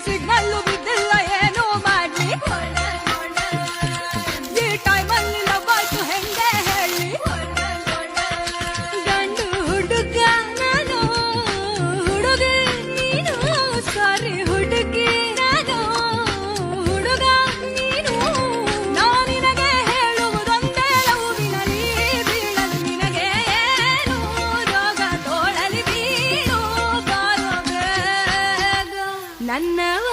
signal ಬಿದ್ದಿಲ್ಲ ಏನು ಮಾಡ್ಲಿ ಈ ಟೈಮಲ್ಲಿ ಲವ್ವಾಯ್ತು ಹೆಂಗೆ ಹೇಳಿ ಗಂಡು ಹುಡುಗ ನಾನು ಹುಡುಗಿ ನೀನು ಸಾರಿ ಹುಡುಗಿ ನಾನು ಹುಡುಗ ನೀನು ನಾನಿನಗೆ ಹೇಳುವುದೊಂದೇ ಲವ್ವಿನಲ್ಲಿ ಬೀಳಲು ನಿನಗೆ ಏನು ರೋಗ ತೋಳಲಿ ಬೀಳು ಬಾರೋ ಬೇಗ ನನ್ನವ